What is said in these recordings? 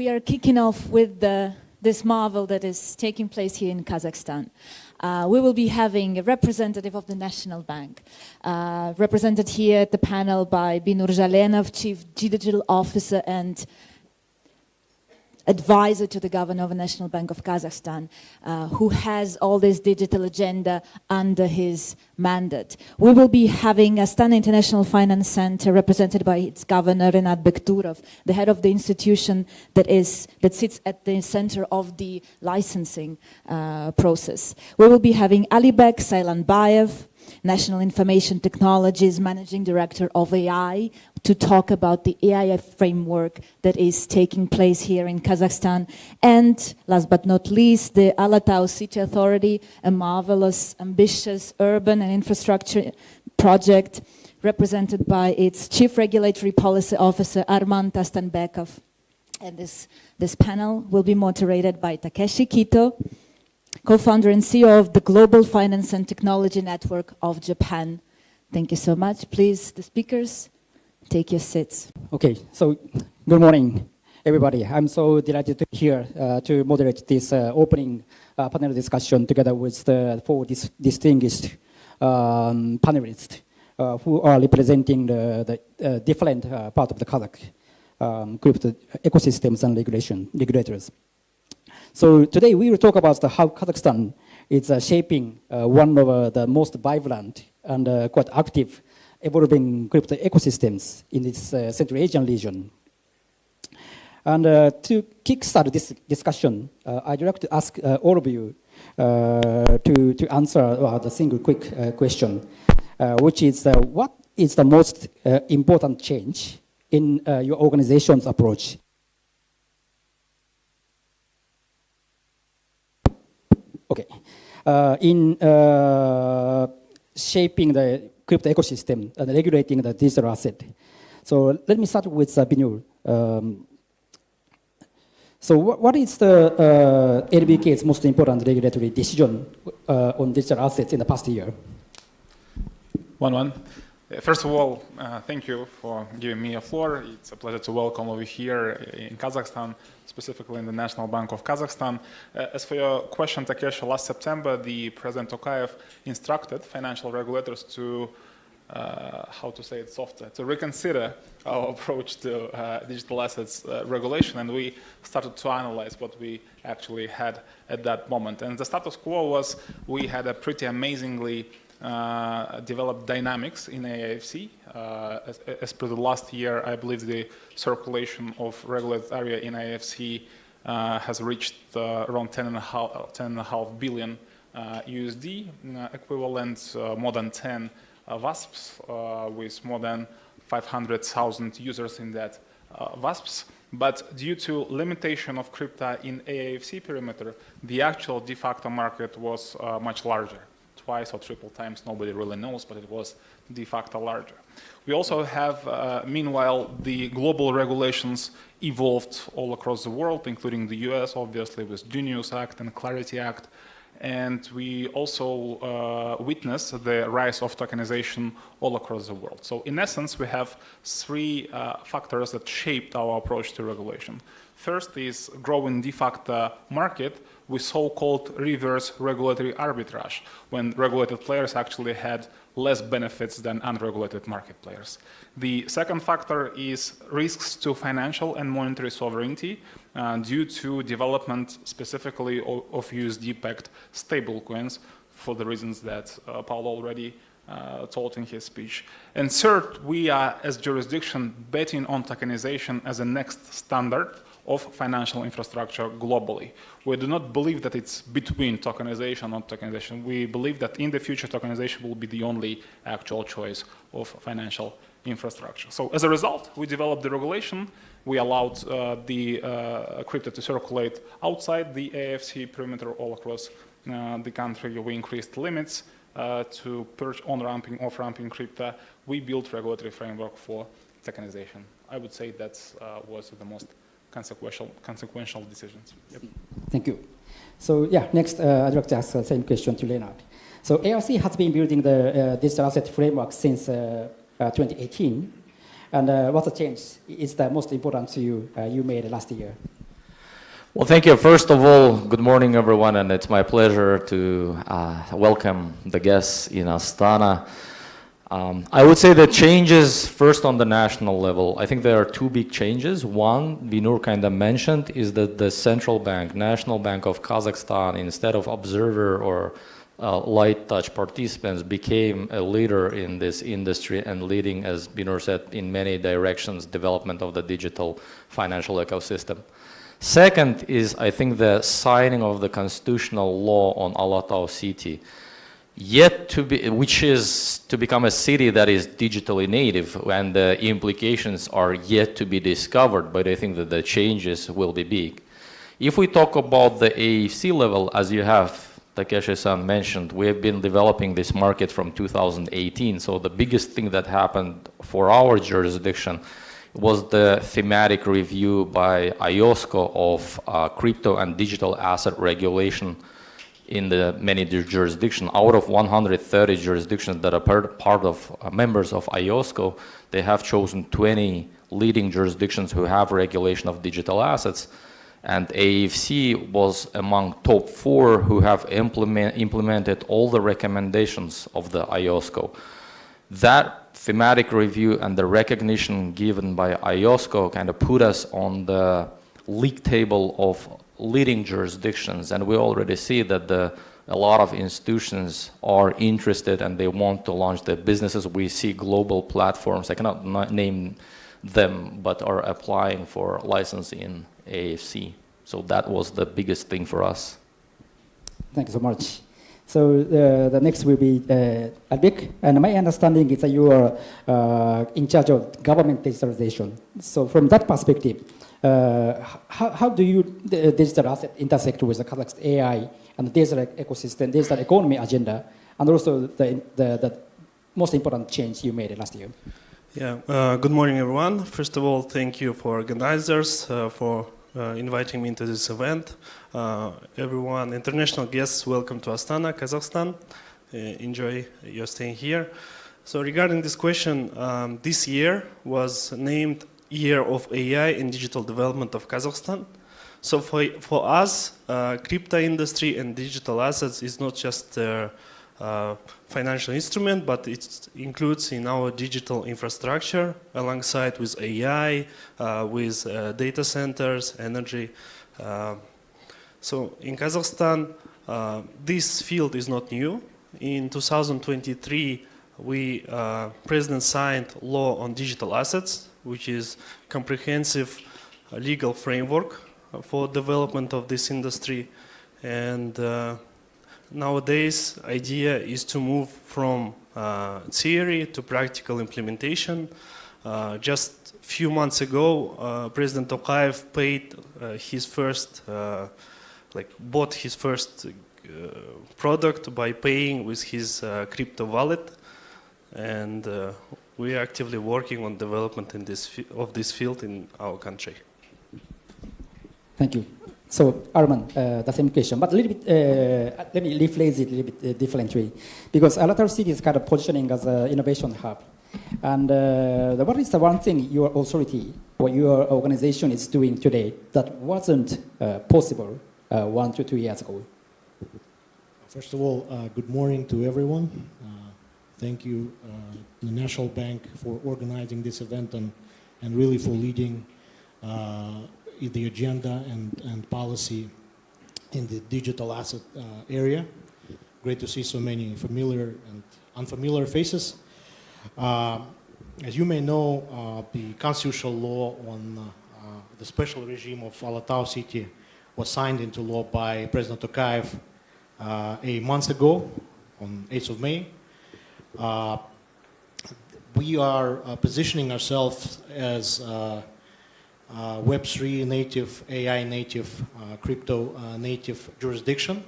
we are kicking off with this marvel that is taking place here in Kazakhstan. We will be having a representative of the National Bank, represented here at the panel by Binur Zhalenov, Chief Digital Officer and advisor to the governor of the National Bank of Kazakhstan, who has all this digital agenda under his mandate. We will be having Astana International Finance Center represented by its governor, Renat Bekturov, the head of the institution that sits at the center of the licensing process. We will be having Alibek Saylanbayev, National Information Technologies Managing Director of AI, to talk about the AI framework that is taking place here in Kazakhstan. And last but not least, the Alatau City Authority, a marvelous, ambitious urban and infrastructure project represented by its Chief Regulatory Policy Officer, Arman Tastanbekov. And this panel will be moderated by Takeshi, Kito, co-founder and CEO of the Global Finance and Technology Network of Japan. Thank you so much. Please, the speakers, take your seats. Okay, so good morning, everybody. I'm so delighted to be here to moderate this opening panel discussion together with the four distinguished panelists who are representing the different part of the Kazakh crypto ecosystems and regulators. So today we will talk about how Kazakhstan is shaping one of the most vibrant and quite active evolving crypto ecosystems in this Central Asian region. And to kickstart this discussion, I'd like to ask all of you to answer the single quick question, which is what is the most important change in your organization's approach? Okay, in shaping the crypto ecosystem and regulating the digital asset. So let me start with Binur. So what is the LBK's most important regulatory decision on digital assets in the past year? First of all, thank you for giving me a floor. It's a pleasure to welcome you here in Kazakhstan, specifically in the National Bank of Kazakhstan. As for your question, Takeshi, last September, the President Tokayev instructed financial regulators to, how to say it softer, to reconsider our approach to digital assets regulation, and we started to analyze what we actually had at that moment. And the status quo was we had a pretty amazingly developed dynamics in AIFC. As per the last year, I believe the circulation of regulated area in AIFC has reached around 10.5 billion USD equivalent, more than 10 VASPs with more than 500,000 users in that VASPs. But due to limitation of crypto in AIFC perimeter, the actual de facto market was much larger. Twice or triple times, nobody really knows, but it was de facto larger. We also have, meanwhile, the global regulations evolved all across the world, including the US, obviously, with Genius Act and Clarity Act. And we also witness the rise of tokenization all across the world. So in essence, we have three factors that shaped our approach to regulation. First is growing de facto market with so-called reverse regulatory arbitrage, when regulated players actually had less benefits than unregulated market players. The second factor is risks to financial and monetary sovereignty due to development specifically of USD-backed stablecoins for the reasons that Paul already told in his speech. And third, we are, as jurisdiction, betting on tokenization as a next standard of financial infrastructure globally. We do not believe that it's between tokenization and non-tokenization. We believe that in the future, tokenization will be the only actual choice of financial infrastructure. So as a result, we developed the regulation. We allowed the crypto to circulate outside the AIFC perimeter all across the country. We increased limits to purge on-ramping, off-ramping crypto. We built regulatory framework for tokenization. I would say that was the most consequential decisions. Yep. Thank you. So yeah, next I'd like to ask the same question to Renat. So ARC has been building the digital asset framework since 2018. And what change is the most important to you you made last year? Well, thank you. First of all, good morning, everyone, and it's my pleasure to welcome the guests in Astana. I would say the changes first on the national level. I think there are two big changes. One, Binur kind of mentioned, is that the central bank, National Bank of Kazakhstan, instead of observer or light touch participants, became a leader in this industry and leading, as Binur said, in many directions, development of the digital financial ecosystem. Second is, I think, the signing of the constitutional law on Alatau City, which is to become a city that is digitally native, and the implications are yet to be discovered, but I think that the changes will be big. If we talk about the AIFC level, as you have Takeshi-san mentioned, we have been developing this market from 2018, so the biggest thing that happened for our jurisdiction was the thematic review by IOSCO of crypto and digital asset regulation in the many jurisdictions. Out of 130 jurisdictions that are part of members of IOSCO, they have chosen 20 leading jurisdictions who have regulation of digital assets, and AIFC was among top 4 who have implemented all the recommendations of the IOSCO. That thematic review and the recognition given by IOSCO kind of put us on the league table of leading jurisdictions, and we already see that a lot of institutions are interested and they want to launch their businesses. We see global platforms, I cannot name them, but are applying for license in AIFC. So that was the biggest thing for us. Thank you so much. So the next will be Albik, and my understanding is that you are in charge of government digitalization. So from that perspective, how do you digital asset intersect with the Kazakhstan AI and the digital ecosystem, digital economy agenda, and also the most important change you made last year? Yeah. Good morning, everyone. First of all, thank you for organizers for inviting me into this event. Everyone, international guests, welcome to Astana, Kazakhstan. Enjoy your staying here. So regarding this question, this year was named Year of AI and Digital Development of Kazakhstan. So for us, crypto industry and digital assets is not just a financial instrument, but it includes in our digital infrastructure alongside with AI, with data centers, energy. So in Kazakhstan, this field is not new. In 2023, President signed law on digital assets, which is comprehensive legal framework for development of this industry. And nowadays, idea is to move from theory to practical implementation. Just a few months ago, President Tokayev paid his first, bought his first product by paying with his crypto wallet, and we are actively working on development in of this field in our country. Thank you. So, Arman, the same question, but a little bit, let me rephrase it a little bit differently, because Alatau City is kind of positioning as an innovation hub. And what is the one thing your authority or your organization is doing today that wasn't possible 1 to 2 years ago? First of all, good morning to everyone. Thank you, the National Bank, for organizing this event and really for leading the agenda and policy in the digital asset area. Great to see so many familiar and unfamiliar faces. As you may know, the constitutional law on the special regime of Alatau City was signed into law by President Tokayev a month ago, on 8th of May. We are positioning ourselves as Web3 native, AI native, crypto native jurisdiction,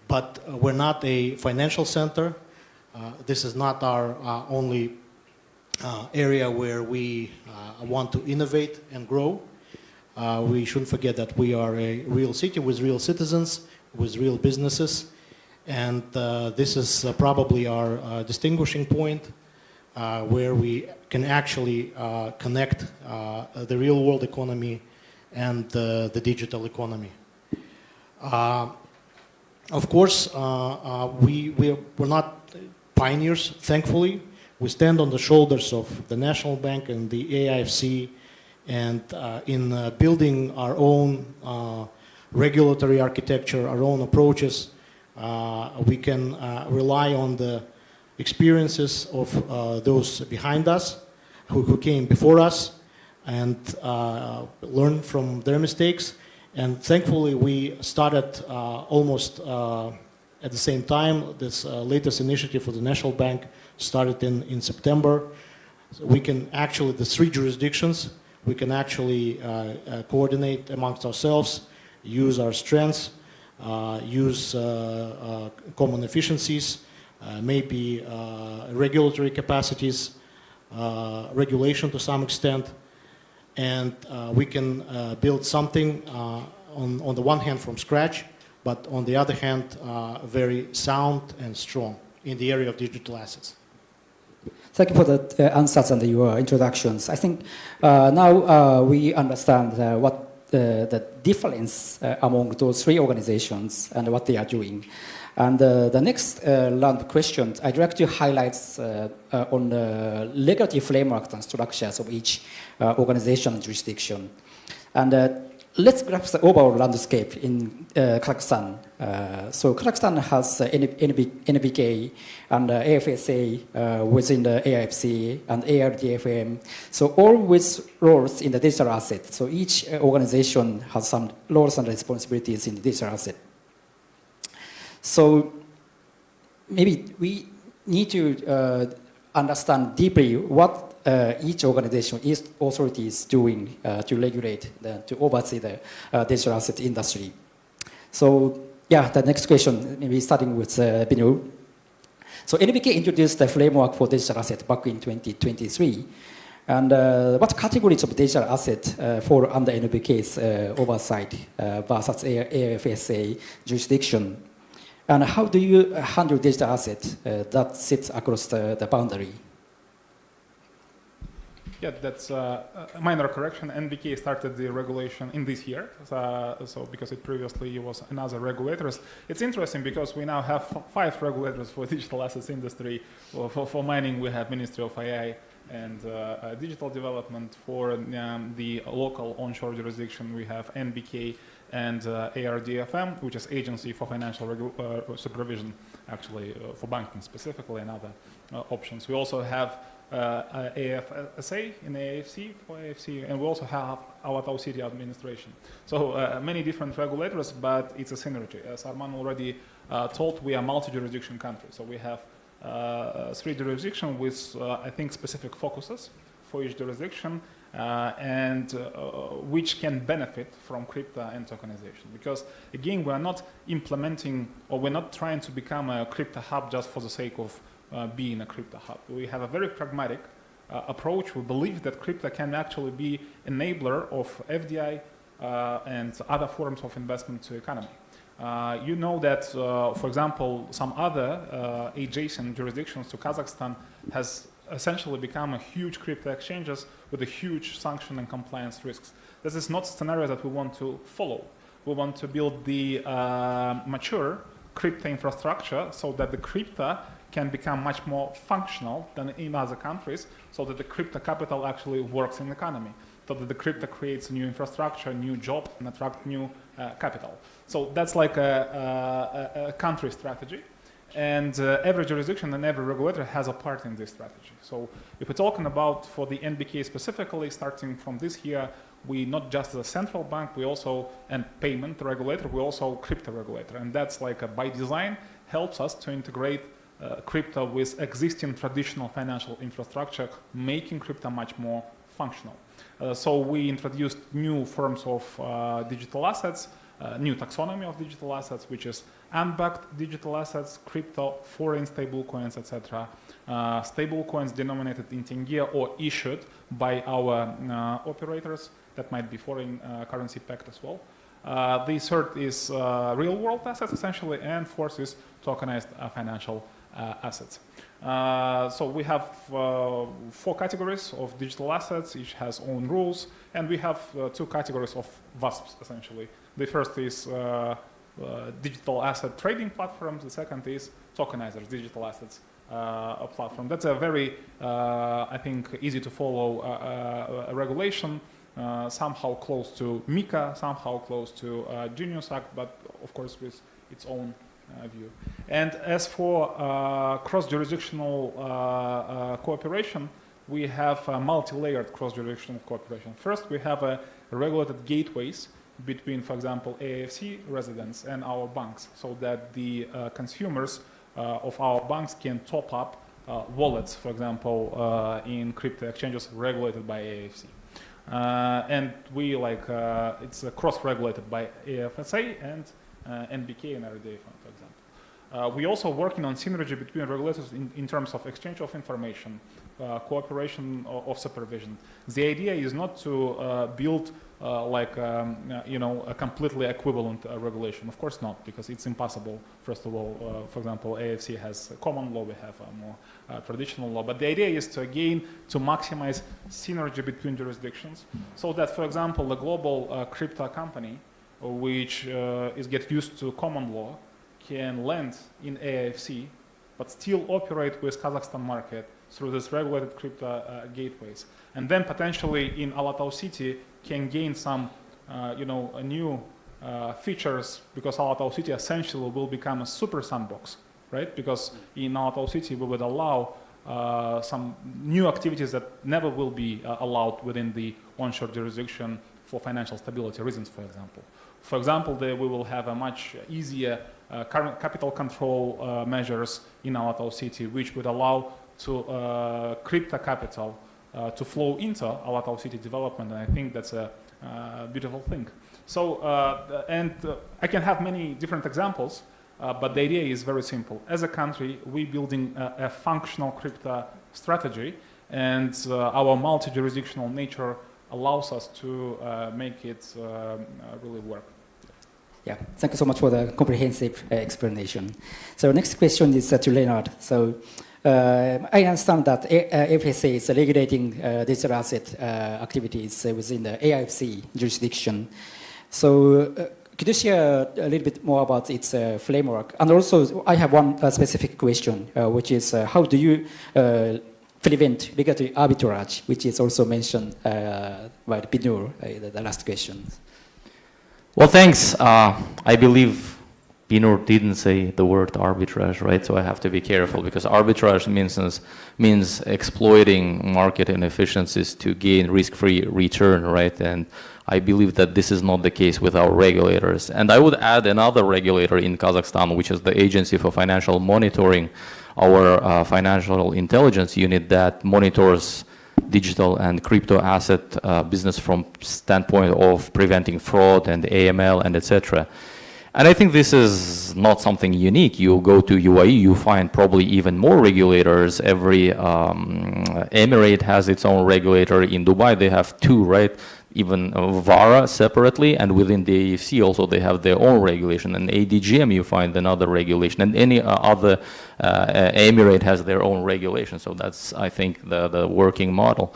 but we're not a financial center. This is not our only area where we want to innovate and grow. We shouldn't forget that we are a real city with real citizens, with real businesses, and this is probably our distinguishing point, where we can actually connect the real world economy and the digital economy. Of course, we're not pioneers, thankfully. We stand on the shoulders of the National Bank and the AIFC, and in building our own regulatory architecture, our own approaches, we can rely on the experiences of those behind us, who came before us, and learn from their mistakes. And thankfully, we started almost at the same time. This latest initiative for the National Bank started in September. So we can actually, the 3 jurisdictions, we can actually coordinate amongst ourselves, use our strengths, use common efficiencies, maybe regulatory capacities, regulation to some extent, and we can build something on the one hand from scratch, but on the other hand very sound and strong in the area of digital assets. Thank you for the answers and your introductions. I think now we understand what the difference among those 3 organizations and what they are doing. And the next round of questions, I'd like to highlight on the regulatory frameworks and structures of each organization and jurisdiction. And let's grasp the overall landscape in Kazakhstan. So Kazakhstan has NBK and AFSA within the AIFC and ARDFM. So all with roles in the digital asset. So each organization has some roles and responsibilities in the digital asset. So maybe we need to understand deeply what each organization, each authority is doing to regulate, to oversee the digital asset industry. So yeah, the next question, maybe starting with Binur. So NBK introduced the framework for digital asset back in 2023. And what categories of digital asset fall under NBK's oversight versus AFSA jurisdiction? And how do you handle digital assets that sits across the boundary? Yeah, that's a minor correction. NBK started the regulation in this year, so because it previously was another regulators. It's interesting because we now have 5 regulators for digital assets industry. For mining, we have Ministry of AI and Digital Development. For the local onshore jurisdiction, we have NBK and ARDFM, which is Agency for Financial Supervision, actually for banking specifically, and other options. We also have AFSA in AIFC for AIFC, and we also have Alatau City administration. So many different regulators, but it's a synergy. As Arman already told, we are multi-jurisdiction country. So we have 3 jurisdictions with, I think, specific focuses for each jurisdiction, and which can benefit from crypto and tokenization. Because again, we are not implementing, or we're not trying to become a crypto hub just for the sake of being a crypto hub. We have a very pragmatic approach. We believe that crypto can actually be enabler of FDI and other forms of investment to economy. You know that, for example, some other adjacent jurisdictions to Kazakhstan has essentially become a huge crypto exchanges with a huge sanction and compliance risks. This is not a scenario that we want to follow. We want to build the mature crypto infrastructure so that the crypto can become much more functional than in other countries, so that the crypto capital actually works in the economy, so that the crypto creates new infrastructure, new jobs, and attract new capital. So that's like a country strategy. And every jurisdiction and every regulator has a part in this strategy. So if we're talking about for the NBK specifically, starting from this year, we not just as a central bank, we also, and payment regulator, we also crypto regulator. And that's like by design helps us to integrate crypto with existing traditional financial infrastructure, making crypto much more functional. So we introduced new forms of digital assets, new taxonomy of digital assets, which is unbacked digital assets, crypto, foreign stable coins, etc. Stable coins denominated in tenge or issued by our operators. That might be foreign currency pegged as well. The third is real world assets essentially, and fourth is tokenized financial assets. So we have 4 categories of digital assets, each has own rules, and we have 2 categories of VASPs, essentially. The first is digital asset trading platforms, the second is tokenizers, digital assets platform. That's a very, I think, easy to follow regulation, somehow close to MiCA, somehow close to Genius Act, but of course with its own view. And as for cross-jurisdictional cooperation, we have multi-layered cross-jurisdictional cooperation. First, we have regulated gateways between, for example, AIFC residents and our banks, so that the consumers of our banks can top up wallets, for example, in crypto exchanges regulated by AIFC. And we it's cross-regulated by AFSA and NBK and ARDFM, for example. We also working on synergy between regulators in terms of exchange of information, cooperation of supervision. The idea is not to build a completely equivalent regulation. Of course not, because it's impossible. First of all, for example, AFC has common law, we have more traditional law. But the idea is to, again, to maximize synergy between jurisdictions, so that, for example, a global crypto company, which is get used to common law, can lend in AIFC, but still operate with Kazakhstan market through this regulated crypto gateways. And then potentially in Alatau City can gain some, new features, because Alatau City essentially will become a super sandbox, right? Because in Alatau City we would allow some new activities that never will be allowed within the onshore jurisdiction for financial stability reasons, for example. For example, there we will have a much easier current capital control measures in Alatau City, which would allow to crypto capital to flow into Alatau City development, and I think that's a beautiful thing. So, I can have many different examples, but the idea is very simple. As a country, we're building a functional crypto strategy, and our multi-jurisdictional nature allows us to make it really work. Yeah, thank you so much for the comprehensive explanation. So next question is to Renat. So I understand that AFSA is regulating digital asset activities within the AIFC jurisdiction. So could you share a little bit more about its framework? And also, I have one specific question, which is how do you prevent regulatory arbitrage, which is also mentioned by Binur, the last question. Well, thanks. I believe Binur didn't say the word arbitrage, right? So I have to be careful, because arbitrage means exploiting market inefficiencies to gain risk-free return, right? And I believe that this is not the case with our regulators. And I would add another regulator in Kazakhstan, which is the Agency for Financial Monitoring, our financial intelligence unit that monitors digital and crypto asset business from standpoint of preventing fraud and AML and etc. And I think this is not something unique. You go to UAE, you find probably even more regulators. Every emirate has its own regulator. In Dubai, they have 2, right? Even VARA separately, and within the AIFC also they have their own regulation. And ADGM, you find another regulation, and any other emirate has their own regulation. So that's, I think, the working model.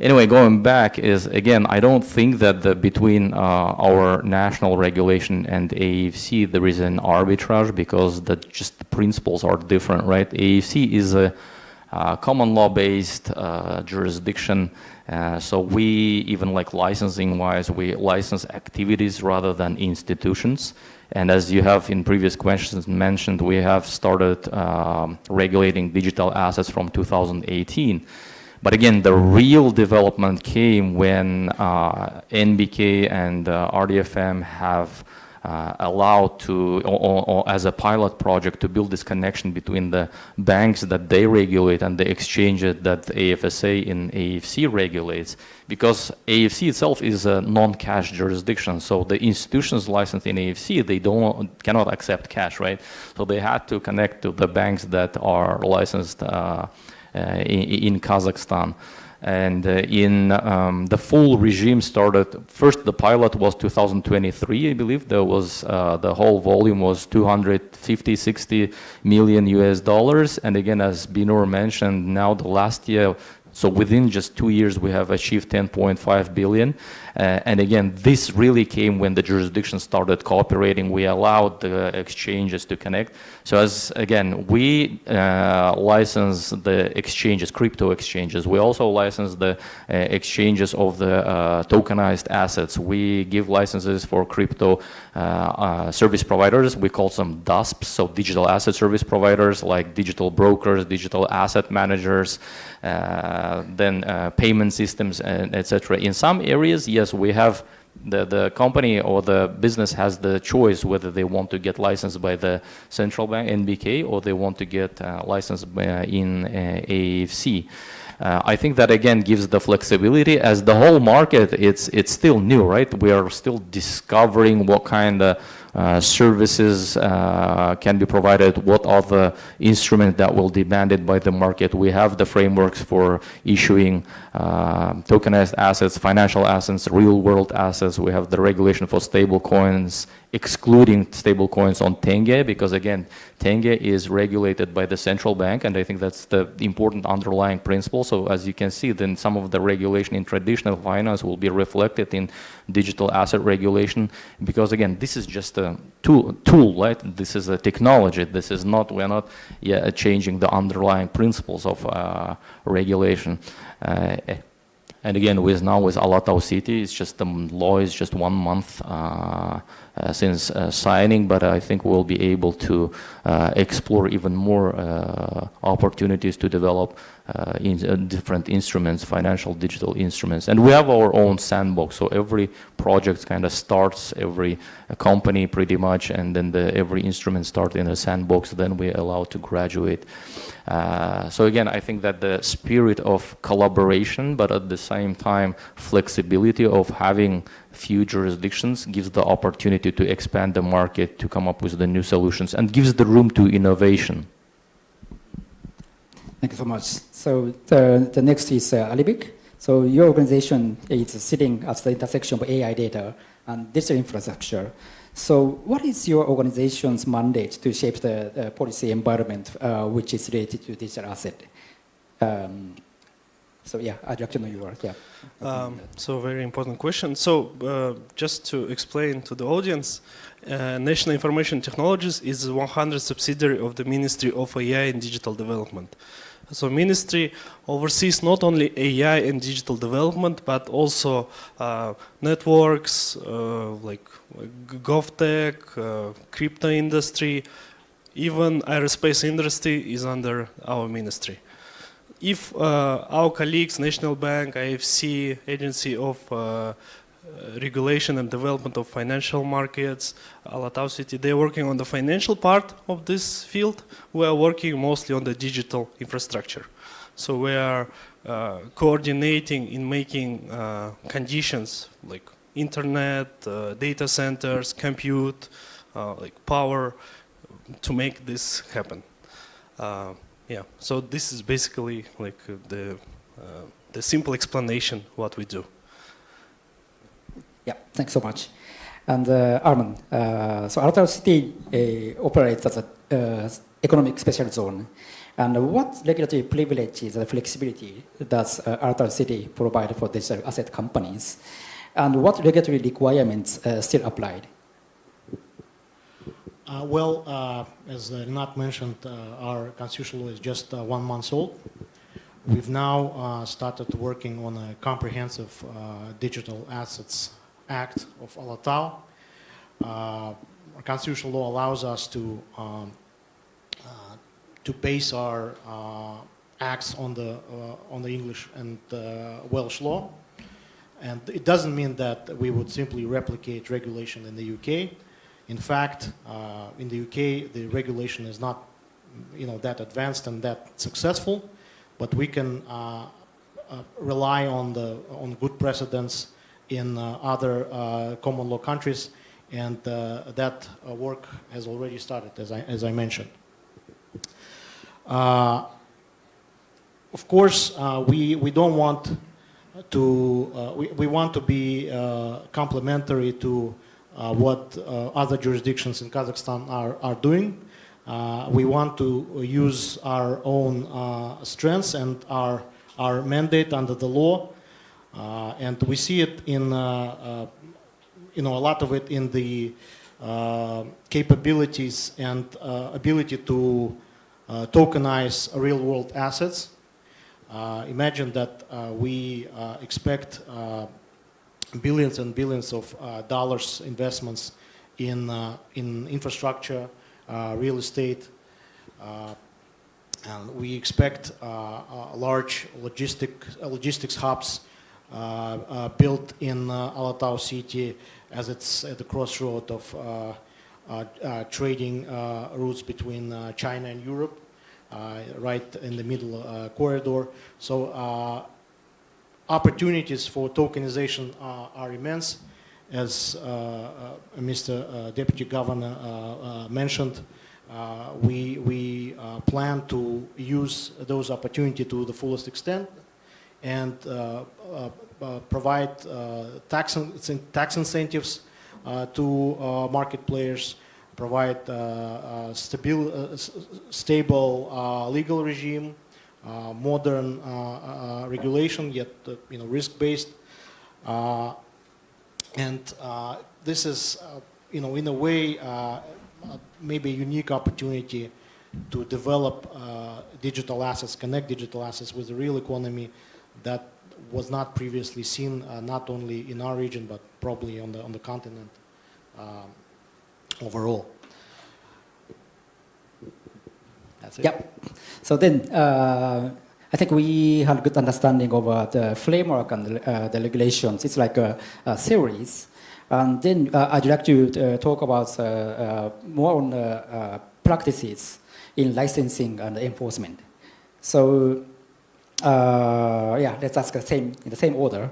Anyway, going back is, again, I don't think that between our national regulation and AIFC there is an arbitrage, because just the principles are different, right? AIFC is a common law-based jurisdiction, so we, even like licensing-wise, we license activities rather than institutions. And as you have in previous questions mentioned, we have started regulating digital assets from 2018. But again, the real development came when NBK and RDFM have allowed to, or as a pilot project, to build this connection between the banks that they regulate and the exchanges that AFSA in AIFC regulates, because AIFC itself is a non-cash jurisdiction. So the institutions licensed in AIFC, they cannot accept cash, right? So they had to connect to the banks that are licensed in Kazakhstan. And the full regime started, first the pilot was 2023, I believe. There was, the whole volume was 250, 60 million US dollars. And again, as Binur mentioned, now the last year, so within just 2 years, we have achieved 10.5 billion. And again, this really came when the jurisdiction started cooperating. We allowed the exchanges to connect. So as, again, we license the exchanges, crypto exchanges. We also license the exchanges of the tokenized assets. We give licenses for crypto service providers. We call them DASPs, so digital asset service providers, like digital brokers, digital asset managers, then payment systems, and etc. In some areas, yes, we have the company or the business has the choice whether they want to get licensed by the central bank, NBK, or they want to get licensed in AIFC. I think that again gives the flexibility. As the whole market, it's still new, right? We are still discovering what kind of services can be provided, what are the instruments that will be demanded by the market. We have the frameworks for issuing tokenized assets, financial assets, real world assets. We have the regulation for stable coins, excluding stable coins on tenge, because again, tenge is regulated by the central bank, and I think that's the important underlying principle. So as you can see, then some of the regulation in traditional finance will be reflected in digital asset regulation, because again, this is just a tool, right? This is a technology. This is not, we're not yet changing the underlying principles of regulation. And again, with Alatau City, it's just the law is just 1 month since signing, but I think we'll be able to explore even more opportunities to develop in different instruments, financial digital instruments. And we have our own sandbox, so every project kind of starts, every company pretty much, and then every instrument starts in a sandbox, then we allow to graduate. So again, I think that the spirit of collaboration, but at the same time, flexibility of having few jurisdictions gives the opportunity to expand the market, to come up with the new solutions, and gives the room to innovation. Thank you so much. So the next is Alibik. So your organization is sitting at the intersection of AI data and digital infrastructure. So what is your organization's mandate to shape the policy environment which is related to digital asset? So yeah, I'd like to know your, So very important question. So just to explain to the audience, National Information Technologies is 100% subsidiary of the Ministry of AI and Digital Development. So ministry oversees not only AI and digital development, but also networks like GovTech, crypto industry, even aerospace industry is under our ministry. If our colleagues, National Bank, AIFC, Agency of Regulation and Development of Financial Markets, Alatau City, they're working on the financial part of this field. We are working mostly on the digital infrastructure. So we are coordinating in making conditions like internet, data centers, compute, like power, to make this happen. Yeah, so this is basically like the simple explanation what we do. Yeah, thanks so much. And Arman, so Alatau City operates as an economic special zone. And what regulatory privileges and flexibility does Alatau City provide for digital asset companies? And what regulatory requirements still applied? As Renat mentioned, our constitutional law is just 1 month old. We've now started working on a comprehensive Digital Assets Act of Alatau. Our constitutional law allows us to base our acts on the English and Welsh law, and it doesn't mean that we would simply replicate regulation in the UK. In fact, in the UK, the regulation is not, that advanced and that successful, but we can rely on good precedents in other common law countries, and that work has already started, as I mentioned. of course, we don't want to, we want to be complementary to what other jurisdictions in Kazakhstan are doing. We want to use our own strengths and our mandate under the law, and we see it in a lot of it in the capabilities and ability to tokenize real-world assets. Imagine that we expect billions and billions of dollars investments in infrastructure, real estate, and we expect large logistics hubs built in Alatau City, as it's at the crossroad of trading routes between China and Europe, right in the middle corridor. So opportunities for tokenization are immense. As Mr. Deputy Governor mentioned, we plan to use those opportunities to the fullest extent and provide tax incentives to market players, provide stable legal regime, modern regulation, yet risk-based, and this is, in a way, maybe a unique opportunity to develop digital assets, connect digital assets with the real economy that was not previously seen, not only in our region but probably on the continent overall. That's it. Yep. So then, I think we have a good understanding of the framework and the regulations. It's like a series. And then I'd like to talk about more on practices in licensing and enforcement. So, let's ask in the same order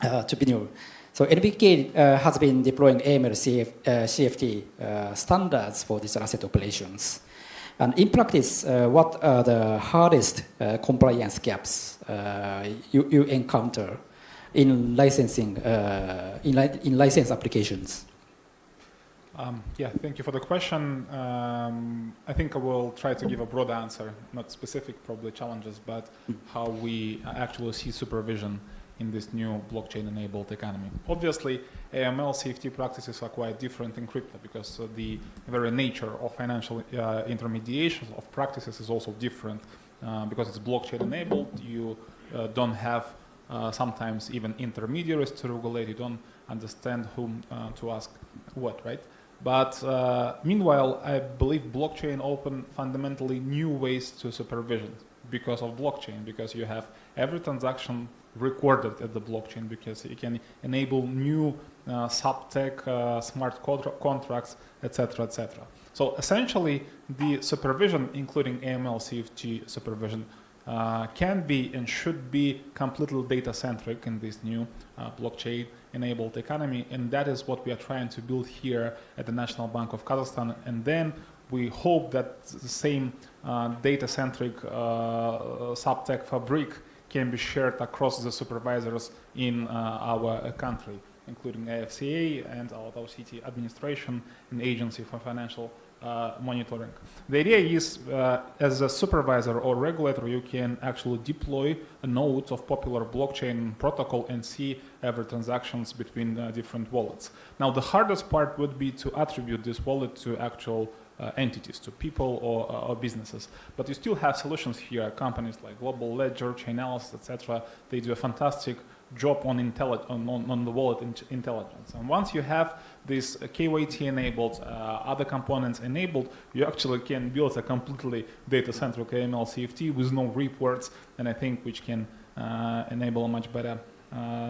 to Binur. So NBK has been deploying AML CFT standards for digital asset operations. And in practice, what are the hardest compliance gaps you encounter in licensing, in license applications? Thank you for the question. I think I will try to give a broad answer, not specific probably challenges, but how we actually see supervision in this new blockchain-enabled economy. Obviously, AML CFT practices are quite different in crypto because the very nature of financial intermediation of practices is also different because it's blockchain-enabled. You don't have sometimes even intermediaries to regulate. You don't understand whom to ask what, right? But meanwhile, I believe blockchain open fundamentally new ways to supervision because of blockchain, because you have every transaction recorded at the blockchain, because you can enable new sub-tech, smart contracts, etc., etc. So essentially, the supervision, including AML CFT supervision, can be and should be completely data-centric in this new blockchain-enabled economy, and that is what we are trying to build here at the National Bank of Kazakhstan. And then we hope that the same data-centric sub-tech fabric can be shared across the supervisors in our country, including AIFC and Alatau City Administration and Agency for Financial Monitoring. The idea is, as a supervisor or regulator, you can actually deploy a node of popular blockchain protocol and see every transactions between different wallets. Now, the hardest part would be to attribute this wallet to actual entities, to people or businesses. But you still have solutions here, companies like Global Ledger, Chainalysis, etc. They do a fantastic job on the wallet intelligence. And once you have this KYT enabled, other components enabled, you actually can build a completely data-centric AML CFT with no reports, and I think which can enable a much better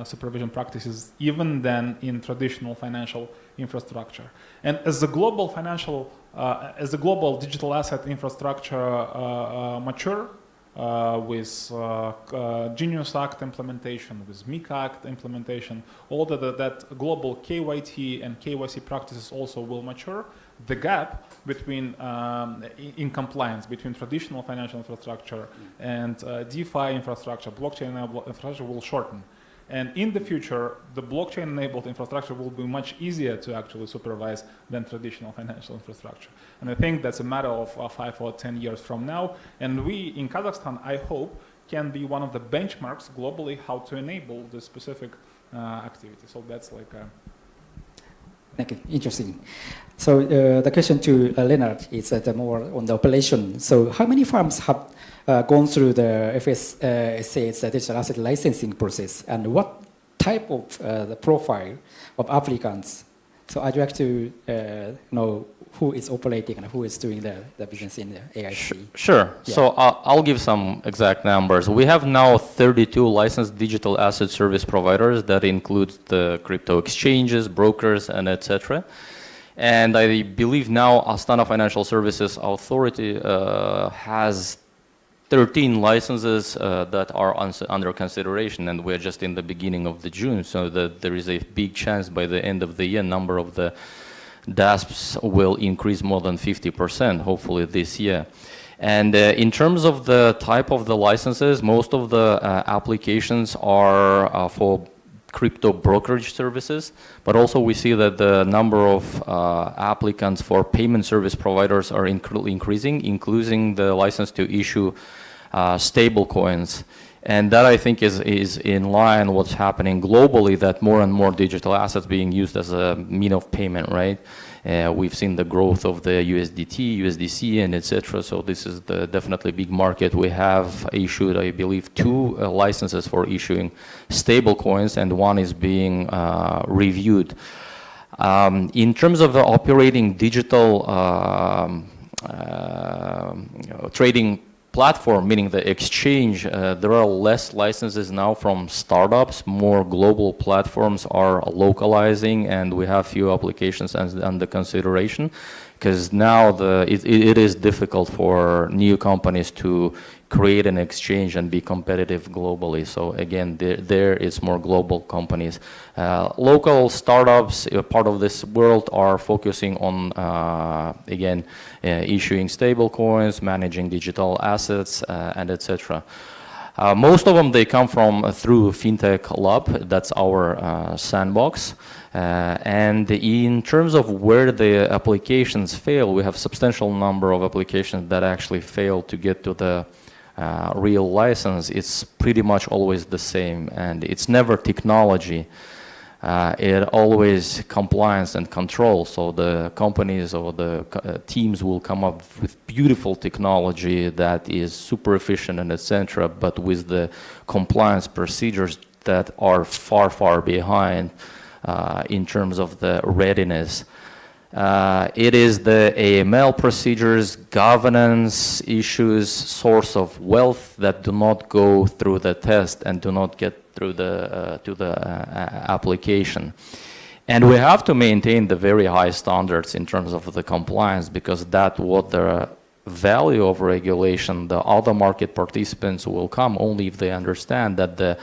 supervision practices even than in traditional financial infrastructure. And as the global financial, as the global digital asset infrastructure mature, with Genius Act implementation, with MiCA Act implementation, all that global KYT and KYC practices also will mature. the gap between in compliance between traditional financial infrastructure and DeFi infrastructure, blockchain-enabled infrastructure will shorten. And in the future, the blockchain-enabled infrastructure will be much easier to actually supervise than traditional financial infrastructure. And I think that's a matter of 5 or 10 years from now. And we in Kazakhstan, I hope, can be one of the benchmarks globally how to enable this specific activity. So that's like a... Thank you. Interesting. So the question to Renat is more on the operation. So how many firms have gone through the FSA's digital asset licensing process, and what type of the profile of applicants? So I'd like to know who is operating and who is doing the business in the AIFC. Sure. Yeah. So I'll give some exact numbers. We have now 32 licensed digital asset service providers that include the crypto exchanges, brokers, and etc. And I believe now Astana Financial Services Authority has 13 licenses that are under consideration, and we're just in the beginning of the June, so that there is a big chance by the end of the year number of the DASPs will increase more than 50%, hopefully this year. And in terms of the type of the licenses, most of the applications are for crypto brokerage services, but also we see that the number of applicants for payment service providers are increasing, including the license to issue stable coins. And that, I think, is in line what's happening globally, that more and more digital assets being used as a mean of payment, right? We've seen the growth of the USDT, USDC, and etc. So this is the definitely big market. We have issued, I believe, 2 licenses for issuing stable coins, and 1 is being reviewed. In terms of the operating digital trading platform, meaning the exchange, there are less licenses now from startups. More global platforms are localizing, and we have few applications under consideration, because now it is difficult for new companies to create an exchange and be competitive globally. So again, there it's more global companies. Local startups, part of this world, are focusing on, again, issuing stable coins, managing digital assets, and etc. Most of them, they come from through FinTech Lab, that's our sandbox. And in terms of where the applications fail, we have substantial number of applications that actually fail to get to the real license. It's pretty much always the same, and it's never technology. It always compliance and control. So the companies or the teams will come up with beautiful technology that is super efficient and etc., but with the compliance procedures that are far, far behind in terms of the readiness. It is the AML procedures, governance issues, source of wealth that do not go through the test and do not get through to the application. And we have to maintain the very high standards in terms of the compliance, because that's what the value of regulation. The other market participants will come only if they understand that the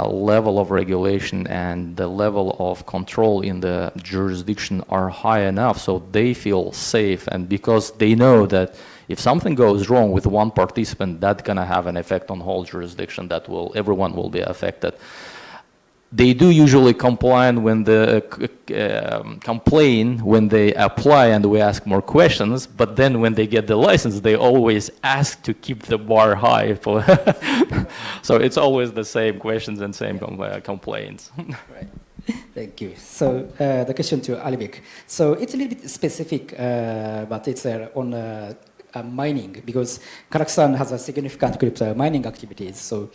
level of regulation and the level of control in the jurisdiction are high enough so they feel safe, and because they know that if something goes wrong with one participant, that's going to have an effect on whole jurisdiction, that everyone will be affected. They do usually complain when when they apply and we ask more questions, but then when they get the license, they always ask to keep the bar high. So it's always the same questions and same complaints. Right. Thank you. So the question to Alibek. So it's a little bit specific, but it's on mining, because Kazakhstan has a significant crypto mining activities. So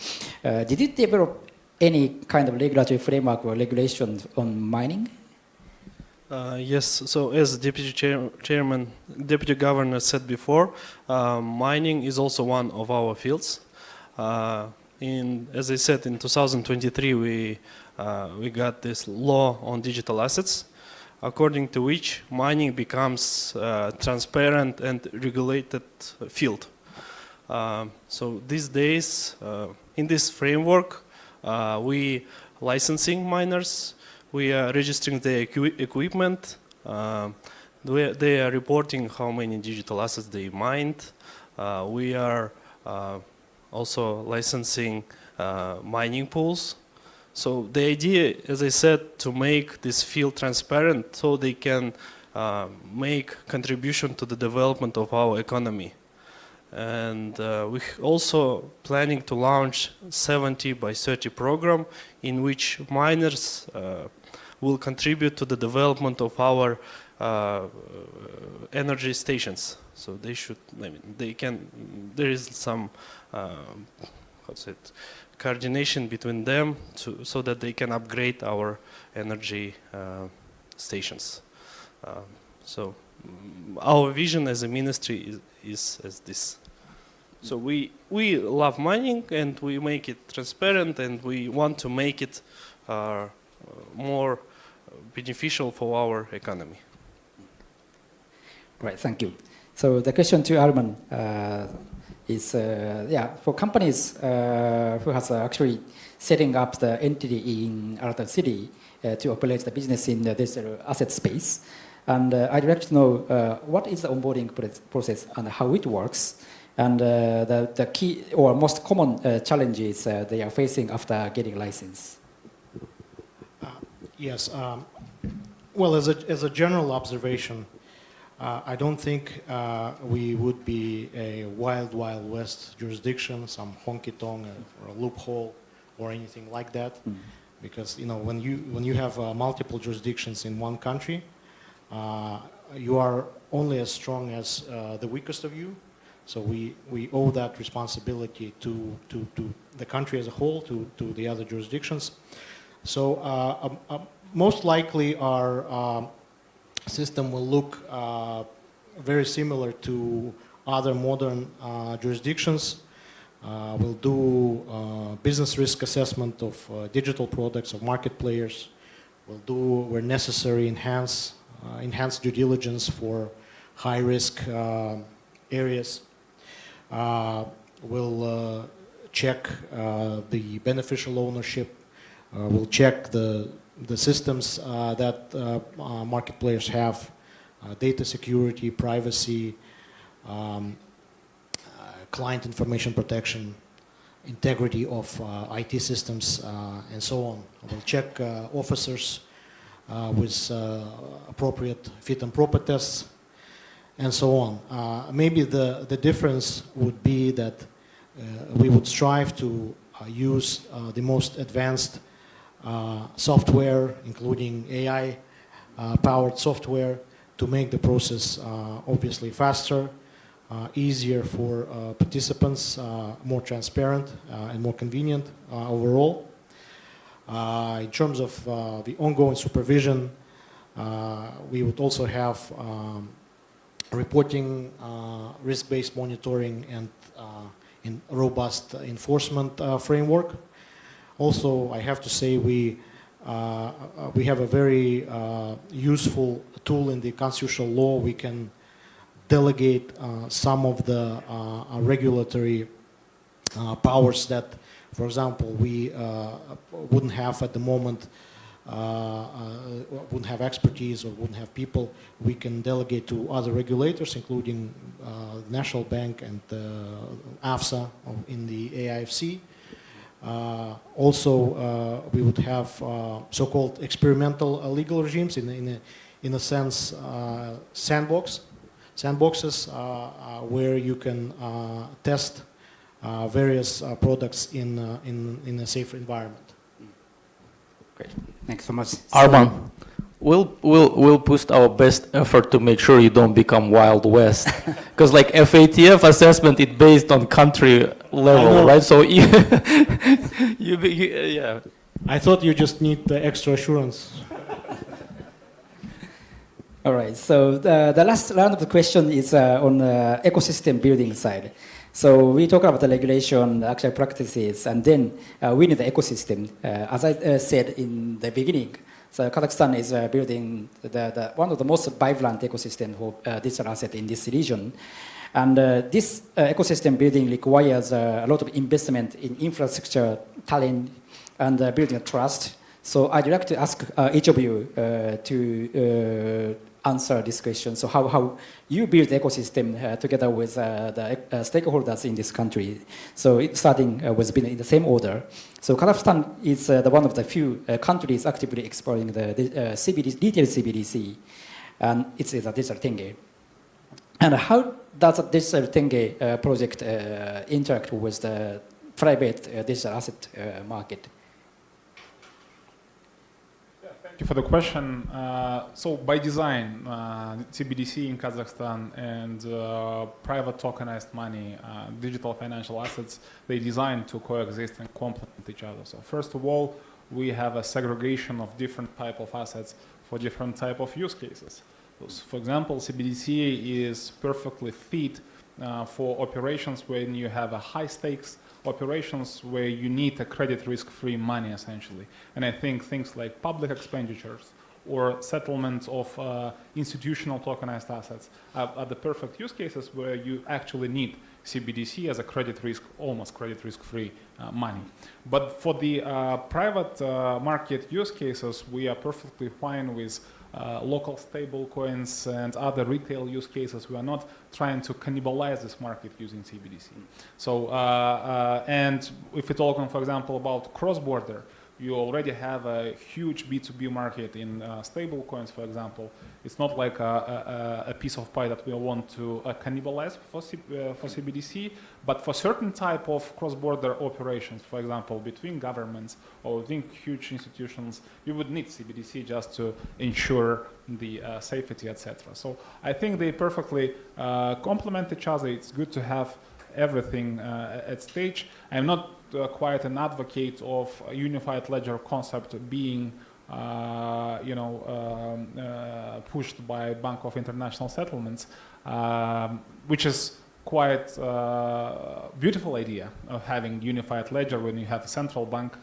did it develop any kind of regulatory framework or regulation on mining? Yes, so as Deputy Governor said before, mining is also one of our fields. As I said, in 2023, we got this law on digital assets, according to which mining becomes transparent and regulated field. So these days, in this framework, we licensing miners, we are registering the equipment, they are reporting how many digital assets they mined. We are also licensing mining pools. So the idea, as I said, to make this field transparent so they can make contribution to the development of our economy. And we also planning to launch 70 by 30 program in which miners will contribute to the development of our energy stations. So they should, I mean, they can, there is some, what's it, coordination between them so that they can upgrade our energy stations. So our vision as a ministry is as this. So we love mining and we make it transparent and we want to make it more beneficial for our economy. Right, thank you. So the question to Arman is, for companies who has actually setting up the entity in Alatau City to operate the business in the digital asset space. And I'd like to know what is the onboarding process and how it works, and the key or most common challenges they are facing after getting license. Yes. Well, as a general observation, I don't think we would be a wild west jurisdiction, some honky-tonk or a loophole or anything like that, because when you have multiple jurisdictions in one country, you are only as strong as the weakest of you. So we owe that responsibility to the country as a whole, to the other jurisdictions. So most likely our system will look very similar to other modern jurisdictions. We'll do business risk assessment of digital products, of market players. We'll do, where necessary, enhanced due diligence for high-risk areas. We'll check the beneficial ownership. We'll check the systems that market players have, data security, privacy, client information protection, integrity of IT systems, and so on. We'll check officers with appropriate fit and proper tests, and so on. Maybe the difference would be that we would strive to use the most advanced software, including AI-powered software, to make the process obviously faster, easier for participants, more transparent and more convenient overall. In terms of the ongoing supervision, we would also have reporting, risk-based monitoring, and in robust enforcement framework. Also, I have to say we have a very useful tool in the constitutional law. We can delegate some of the regulatory powers that, for example, we wouldn't have at the moment, wouldn't have expertise or wouldn't have people. We can delegate to other regulators, including National Bank and AFSA in the AIFC. Also, we would have so-called experimental legal regimes, in a sense, sandboxes where you can test various products in a safe environment. Great, thanks so much. Arman, we'll put our best effort to make sure you don't become Wild West, because like FATF assessment, it's based on country level, right? So yeah. I thought you just need the extra assurance. All right, so the last round of the question is on ecosystem building side. So we talk about the regulation, actual practices, and then we need the ecosystem. As I said in the beginning, so Kazakhstan is building one of the most vibrant ecosystem for digital asset in this region. And this ecosystem building requires a lot of investment in infrastructure, talent, and building trust. So I'd like to ask each of you to answer this question. So how you build ecosystem together with the stakeholders in this country. So starting with being in the same order. So Kazakhstan is one of the few countries actively exploring the retail CBDC, and it's a digital tenge. And how does the digital tenge project interact with the private digital asset market? Thank you for the question. So by design, CBDC in Kazakhstan and private tokenized money, digital financial assets, they designed to coexist and complement each other. So first of all, we have a segregation of different type of assets for different type of use cases. So for example, CBDC is perfectly fit for operations when you have a high stakes operations where you need a credit risk-free money essentially. And I think things like public expenditures or settlement of institutional tokenized assets are the perfect use cases where you actually need CBDC as a credit risk, almost credit risk-free money. But for the private market use cases, we are perfectly fine with local stable coins and other retail use cases. We are not trying to cannibalize this market using CBDC. So, and if we're talking, for example, about cross-border, you already have a huge B2B market in stable coins, for example. It's not like a piece of pie that we want to cannibalize for CBDC, but for certain type of cross-border operations, for example, between governments or within huge institutions, you would need CBDC just to ensure the safety, etc. So I think they perfectly complement each other. It's good to have everything at stage. I'm not quite an advocate of a unified ledger concept being pushed by Bank of International Settlements, which is quite a beautiful idea of having unified ledger when you have a central bank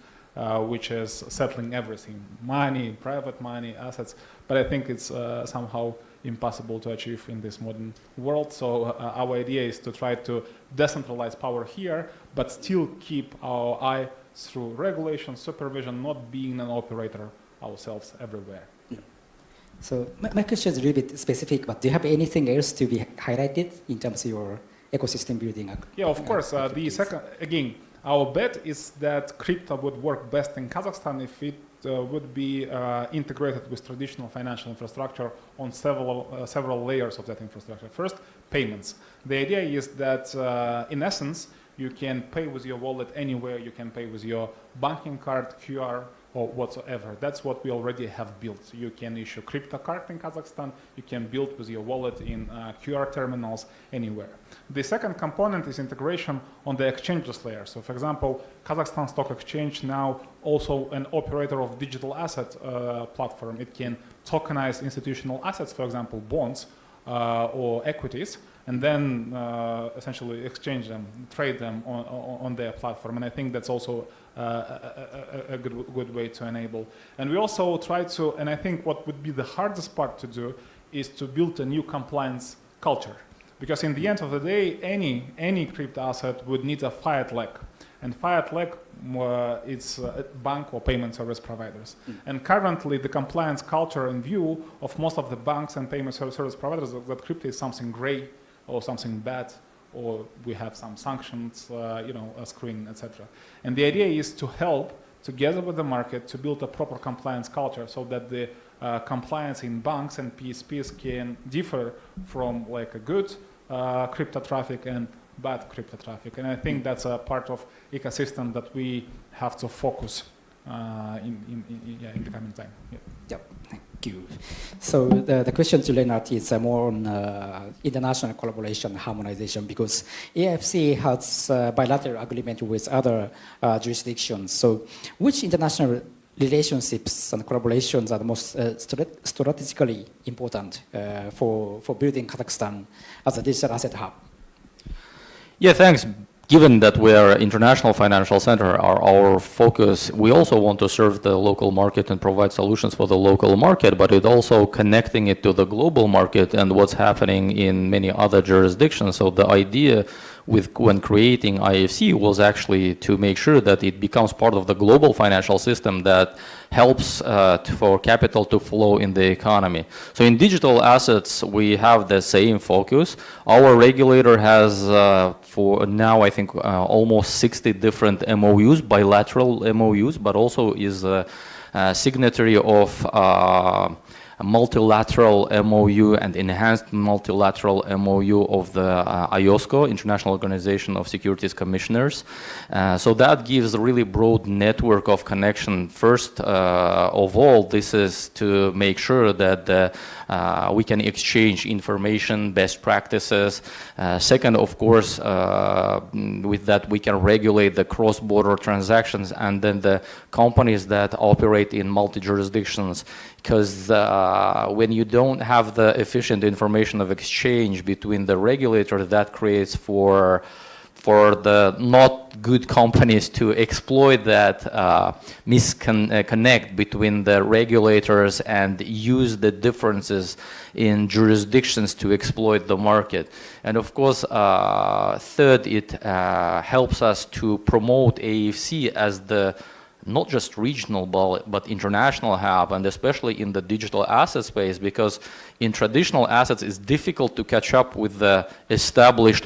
which is settling everything, money, private money, assets. But I think it's somehow impossible to achieve in this modern world. So our idea is to try to decentralize power here, but still keep our eye through regulation, supervision, not being an operator ourselves everywhere. So my question is a little bit specific, but do you have anything else to be highlighted in terms of your ecosystem building? Yeah, of course. The second, again, our bet is that crypto would work best in Kazakhstan if it would be integrated with traditional financial infrastructure on several layers of that infrastructure. First, payments. The idea is that, in essence, you can pay with your wallet anywhere. You can pay with your banking card, QR, or whatsoever. That's what we already have built. You can issue crypto card in Kazakhstan. You can build with your wallet in QR terminals anywhere. The second component is integration on the exchanges layer. So for example, Kazakhstan Stock Exchange now also an operator of digital asset platform. It can tokenize institutional assets, for example, bonds or equities, and then essentially exchange them, trade them on their platform. And I think that's also a good way to enable. And we also try to, and I think what would be the hardest part to do is to build a new compliance culture. Because in the end of the day, any crypto asset would need a fiat leg. And fiat leg, it's bank or payment service providers. And currently, the compliance culture and view of most of the banks and payment service providers is that crypto is something gray or something bad, or we have some sanctions, a screen, etc. And the idea is to help, together with the market, to build a proper compliance culture so that the compliance in banks and PSPs can differ from like a good crypto traffic and bad crypto traffic. And I think that's a part of ecosystem that we have to focus in the coming time. Yeah. Yep, thank you. So the question to Renat is more on international collaboration harmonization, because AIFC has bilateral agreement with other jurisdictions. So which international relationships and collaborations are the most strategically important for building Kazakhstan as a digital asset hub? Yeah, thanks. Given that we are an international financial center, our focus, we also want to serve the local market and provide solutions for the local market, but it also connecting it to the global market and what's happening in many other jurisdictions. So the idea when creating AIFC was actually to make sure that it becomes part of the global financial system that helps for capital to flow in the economy. So in digital assets, we have the same focus. Our regulator has, for now, I think, almost 60 different MOUs, bilateral MOUs, but also is a signatory of a multilateral MOU and enhanced multilateral MOU of the IOSCO, International Organization of Securities Commissioners. So that gives a really broad network of connection. First of all, this is to make sure that we can exchange information, best practices. Second, of course, with that we can regulate the cross-border transactions and then the companies that operate in multi-jurisdictions. Because when you don't have the efficient information of exchange between the regulator, that creates for the not good companies to exploit that misconnect between the regulators and use the differences in jurisdictions to exploit the market. And of course, third, it helps us to promote AIFC as the not just regional but international hub, and especially in the digital asset space, because in traditional assets it's difficult to catch up with the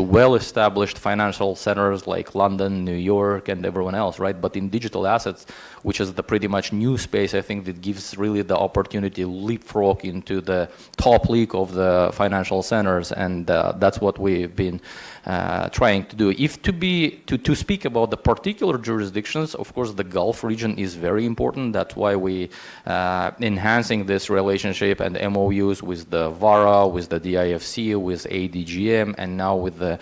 well-established financial centers like London, New York, and everyone else, right? But in digital assets, which is the pretty much new space, I think that gives really the opportunity to leapfrog into the top league of the financial centers, and that's what we've been trying to do. If to speak about the particular jurisdictions, of course, the Gulf region is very important. That's why we enhancing this relationship and MOUs with the VARA, with the DIFC, with ADGM, and now with the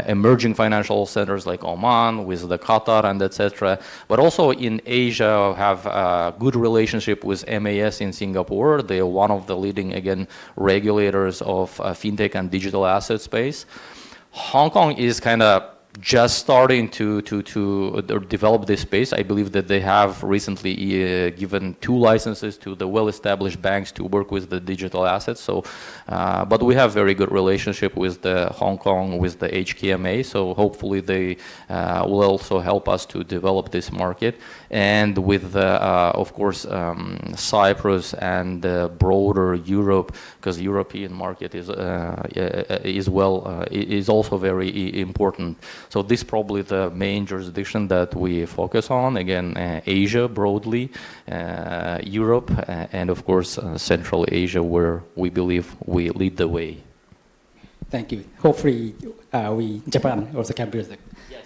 emerging financial centers like Oman, with the Qatar, and etc. But also in Asia, have a good relationship with MAS in Singapore. They are one of the leading, again, regulators of fintech and digital asset space. Hong Kong is kind of just starting to develop this space. I believe that they have recently given 2 licenses to the well-established banks to work with the digital assets. So, but we have very good relationship with the Hong Kong, with the HKMA. So hopefully they will also help us to develop this market. And with, of course, Cyprus and broader Europe, because European market is also very important. So this is probably the main jurisdiction that we focus on. Again, Asia broadly, Europe, and of course Central Asia, where we believe we lead the way. Thank you. Hopefully, Japan also can build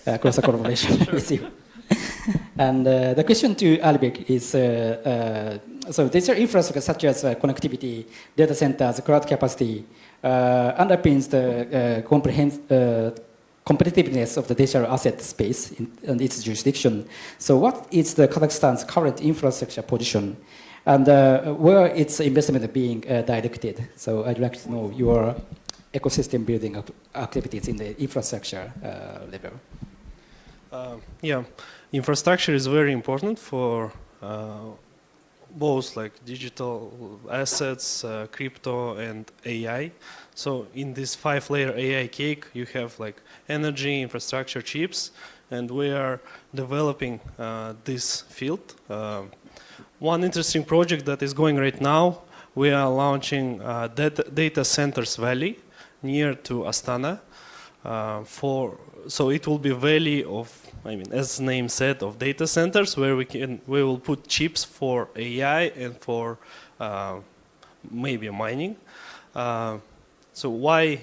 a closer collaboration with you. And the question to Albert is, so digital infrastructure such as connectivity, data centers, cloud capacity underpins the competitiveness of the digital asset space in its jurisdiction. So what is the Kazakhstan's current infrastructure position, and where its investment being directed? So I'd like to know your ecosystem building activities in the infrastructure level. Yeah, infrastructure is very important for both like digital assets, crypto, and AI. So in this 5-layer AI cake, you have like energy, infrastructure, chips, and we are developing this field. One interesting project that is going right now, we are launching data centers valley near to Astana. So it will be valley of, I mean, as the name said, of data centers where we will put chips for AI and for maybe mining. So why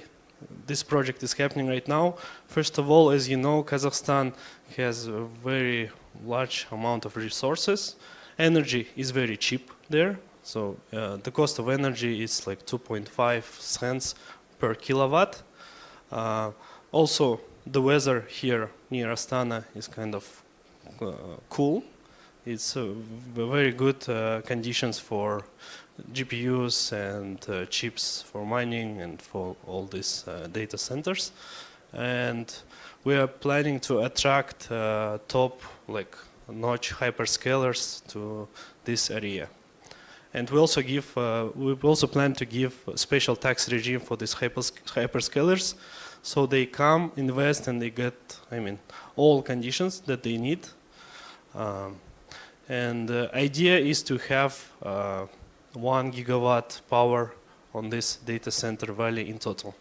this project is happening right now? First of all, as you know, Kazakhstan has a very large amount of resources. Energy is very cheap there. So the cost of energy is like 2.5 cents per kilowatt. Also, the weather here near Astana is kind of cool. It's very good conditions for GPUs and chips for mining and for all these data centers. And we are planning to attract top like notch hyperscalers to this area. And we also plan to give a special tax regime for these hyperscalers, so they come, invest, and they get, all conditions that they need. And the idea is to have 1 gigawatt power on this data center valley in total.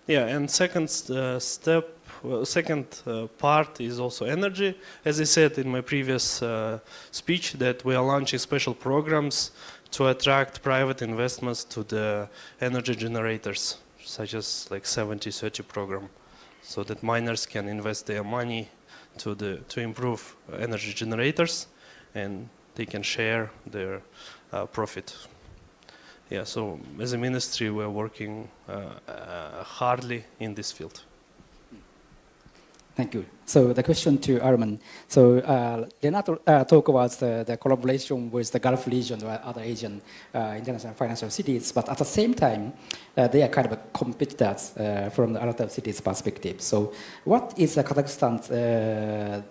And second part is also energy. As I said in my previous speech, that we are launching special programs to attract private investments to the energy generators, such as like 70-30 program, so that miners can invest their money to improve energy generators, and they can share their profit. So as a ministry, we're working hardly in this field. Thank you. So the question to Arman. So Renat talk about the collaboration with the Gulf region or other Asian international financial cities, but at the same time, they are kind of competitors from the Alatau City's perspective. So what is Kazakhstan's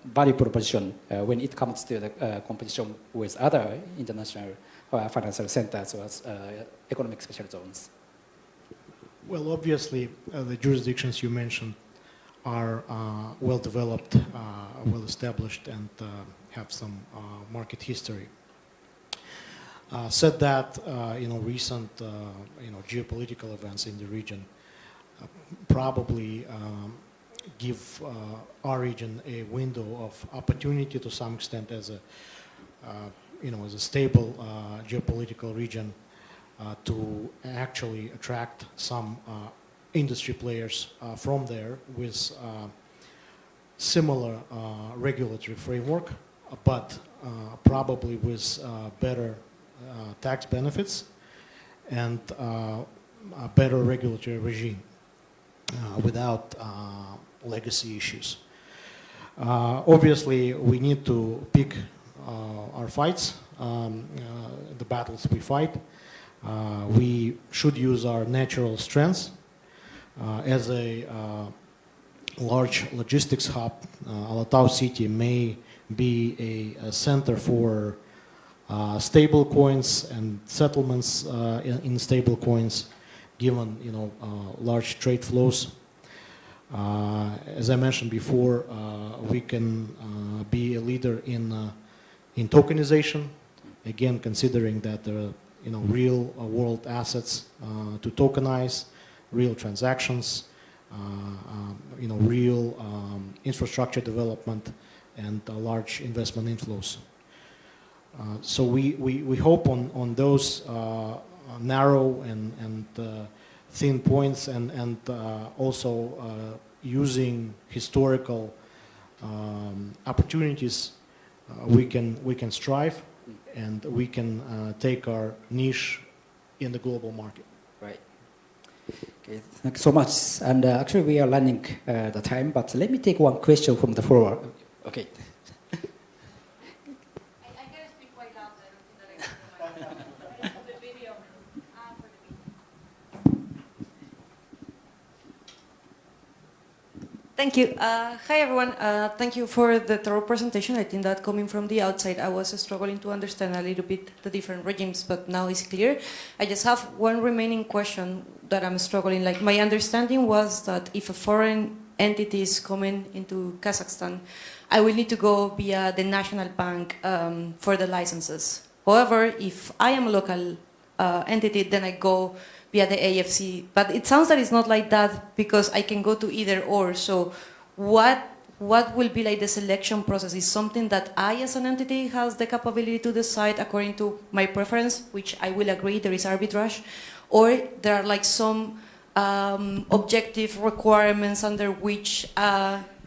value proposition when it comes to the competition with other international financial centers or economic special zones? Well, obviously, the jurisdictions you mentioned are well developed, well established, and have some market history. Said that, recent geopolitical events in the region probably give our region a window of opportunity to some extent as a stable geopolitical region to actually attract some industry players from there with similar regulatory framework, but probably with better tax benefits and a better regulatory regime without legacy issues. Obviously, we need to pick our fights, the battles we fight. We should use our natural strengths. As a large logistics hub, Alatau City may be a center for stable coins and settlements in stable coins, given large trade flows. As I mentioned before, we can be a leader in tokenization. Again, considering that there are real world assets to tokenize, real transactions, real infrastructure development, and large investment inflows. So we hope on those narrow and thin points, and also using historical opportunities, we can strive, and we can take our niche in the global market. Right. Okay, thank you so much. And actually, we are running the time, but let me take one question from the floor. Okay. I gotta speak quite loud, so I don't think that I can the video. Thank you. Hi, everyone. Thank you for the thorough presentation. I think that coming from the outside, I was struggling to understand a little bit the different regimes, but now it's clear. I just have one remaining question that I'm struggling. Like, my understanding was that if a foreign entity is coming into Kazakhstan, I will need to go via the national bank for the licenses. However, if I am a local entity, then I go via the AIFC. But it sounds that it's not like that, because I can go to either or. So what will be like the selection process? Is something that I as an entity has the capability to decide according to my preference, which I will agree there is arbitrage, or there are like some objective requirements under which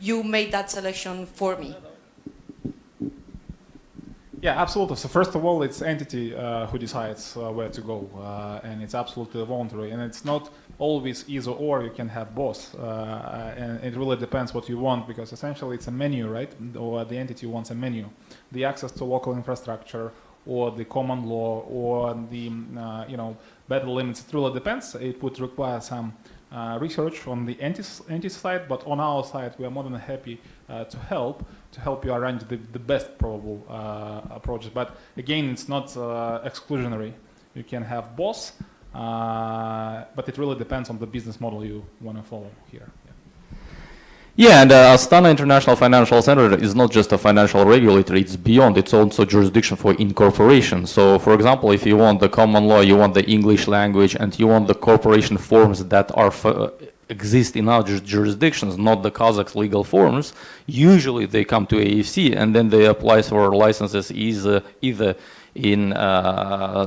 you made that selection for me? Yeah, absolutely. So first of all, it's entity who decides where to go, and it's absolutely voluntary. And it's not always either or. You can have both, and it really depends what you want, because essentially it's a menu, right? Or the entity wants a menu, the access to local infrastructure, or the common law, or the better limits. It really depends. It would require some research on the entity side, but on our side, we are more than happy to help you arrange the best probable approaches. But again, it's not exclusionary. You can have both, but it really depends on the business model you want to follow here. Yeah, and Astana International Financial Center is not just a financial regulator, it's beyond, it's also jurisdiction for incorporation. So, for example, if you want the common law, you want the English language, and you want the corporation forms that are exist in our jurisdictions, not the Kazakh legal forms, usually they come to AIFC and then they apply for licenses either in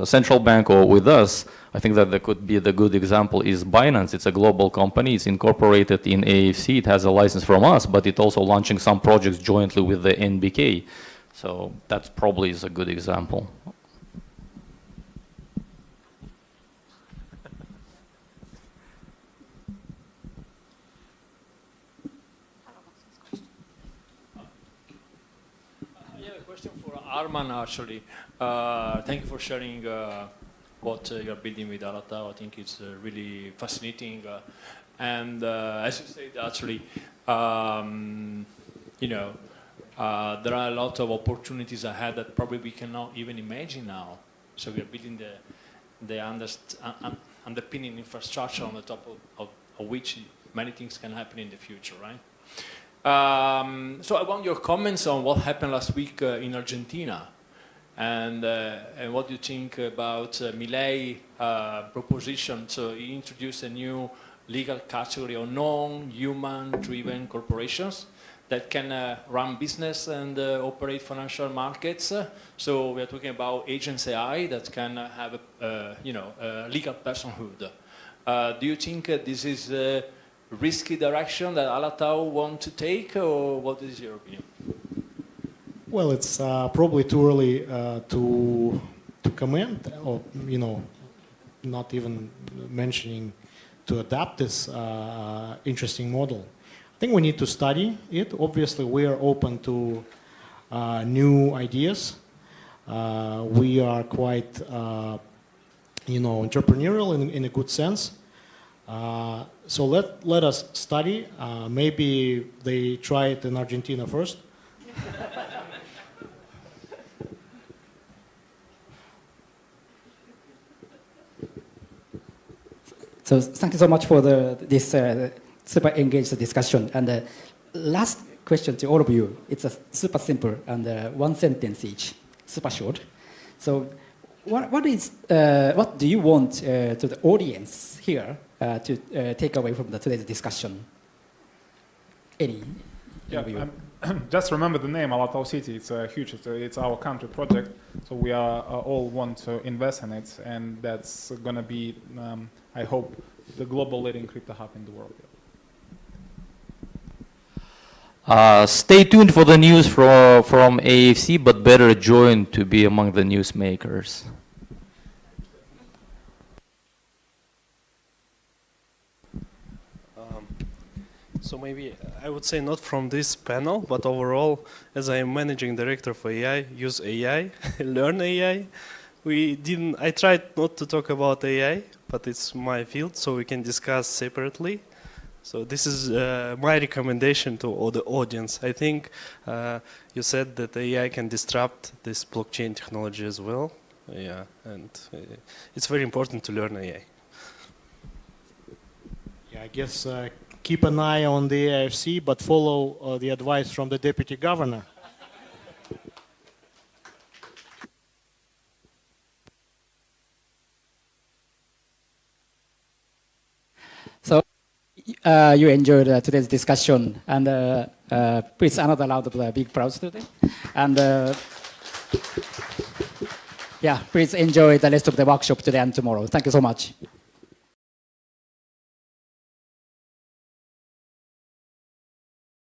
central bank or with us. I think that there could be the good example is Binance. It's a global company. It's incorporated in AIFC. It has a license from us, but it's also launching some projects jointly with the NBK. So that probably is a good example. Yeah, a question for Arman actually. Thank you for sharing what you're building with Alatau. I think it's really fascinating. And as you said, actually, there are a lot of opportunities ahead that probably we cannot even imagine now. So we are building the underpinning infrastructure on the top of which many things can happen in the future, right? So I want your comments on what happened last week in Argentina. And what do you think about Milei proposition to introduce a new legal category of non-human driven corporations that can run business and operate financial markets? So we are talking about agents AI that can have a legal personhood. Do you think this is a risky direction that Alatau want to take, or what is your opinion? Well, it's probably too early to comment, or not even mentioning to adapt this interesting model. I think we need to study it. Obviously, we are open to new ideas. We are quite, entrepreneurial in a good sense. So let us study. Maybe they try it in Argentina first. So thank you so much for this super engaged discussion. And last question to all of you. It's a super simple and one sentence each, super short. So what do you want to the audience here to take away from today's discussion? Any of you? Just remember the name, Alatau City. It's huge. It's our country project. So we are all want to invest in it, and that's going to be, I hope, the global leading crypto hub in the world. Stay tuned for the news from AIFC, but better join to be among the newsmakers. So maybe I would say not from this panel, but overall, as I am managing director for AI, use AI, learn AI. I tried not to talk about AI, but it's my field, so we can discuss separately. So this is my recommendation to all the audience. I think you said that AI can disrupt this blockchain technology as well. Yeah, and it's very important to learn AI. Yeah, I guess keep an eye on the AIFC, but follow the advice from the deputy governor. So you enjoyed today's discussion, and please another round of big applause today. And yeah, please enjoy the rest of the workshop today and tomorrow. Thank you so much.